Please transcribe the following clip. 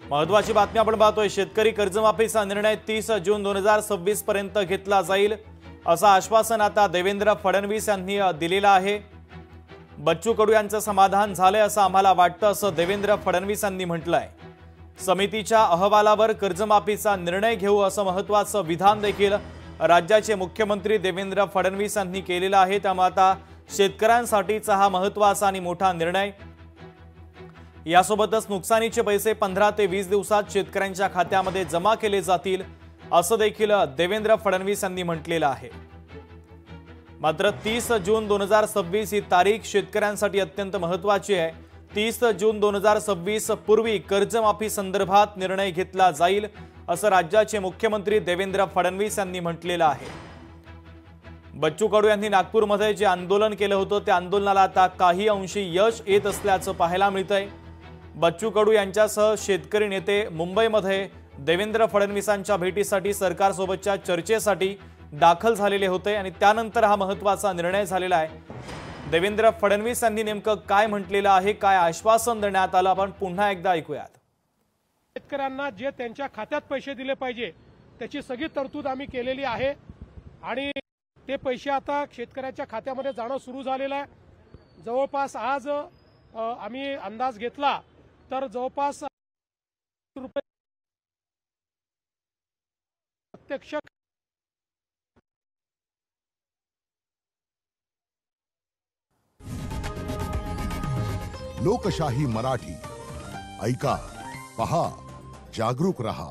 महत्वाची बातमी आपण पाहतोय। शेतकरी कर्जमाफीचा निर्णय 30 जून 2026 पर्यंत घेतला जाईल असं आश्वासन आता देवेंद्र फडणवीस यांनी दिलेलं आहे। बच्चू कडू यांचं समाधान झालंय असं आम्हाला वाटतं असं देवेंद्र फडणवीस यांनी म्हटलंय। समितीच्या अहवालावर कर्जमाफीचा निर्णय घेऊ असं महत्त्वाचं विधान देखील राज्याचे मुख्यमंत्री देवेंद्र फडणवीस यांनी केलेलं आहे। त्यामुळे आता शेतकऱ्यांसाठीचा हा महत्त्वाचा आणि मोठा निर्णय। यासोबतच नुकसानीचे पैसे 15 ते 20 दिवसात शेतकऱ्यांच्या खात्यामध्ये जमा केले जातील असं देखील देवेंद्र फडणवीस यांनी म्हटलेलं आहे। मात्र 30 जून 2026 ही तारीख शेतकऱ्यांसाठी अत्यंत महत्त्वाची आहे। 30 जून 2026 पूर्वी कर्जमाफी संदर्भात निर्णय घेतला जाईल असं राज्याचे मुख्यमंत्री देवेंद्र फडणवीस यांनी म्हटलेलं आहे। बच्चू कडू यांनी नागपूरमध्ये जे आंदोलन केलं होतं त्या आंदोलनाला आता काही अंशी यश येत असल्याचं पाहायला मिळतंय। बच्चू कडू यांच्यासह शेतकरी नेते मुंबईमध्ये देवेंद्र फडणवीसांच्या भेटीसाठी सरकारसोबतच्या चर्चेसाठी दाखल झालेले होते आणि त्यानंतर हा महत्त्वाचा निर्णय झालेला आहे। देवेंद्र फडणवीस यांनी नेमकं काय म्हटलेलं आहे, काय आश्वासन देण्यात आलं, आपण पुन्हा एकदा ऐकूयात। शेतकऱ्यांना जे त्यांच्या खात्यात पैसे दिले पाहिजे त्याची सगळी तरतूद आम्ही केलेली आहे आणि ते पैसे आता शेतकऱ्याच्या खात्यामध्ये जाणं सुरू झालेलं आहे। जवळपास आज आम्ही अंदाज घेतला तर जवळपास रुपये प्रत्यक्ष लोकशाही मराठी ऐका, पहा, जागरूक रहा।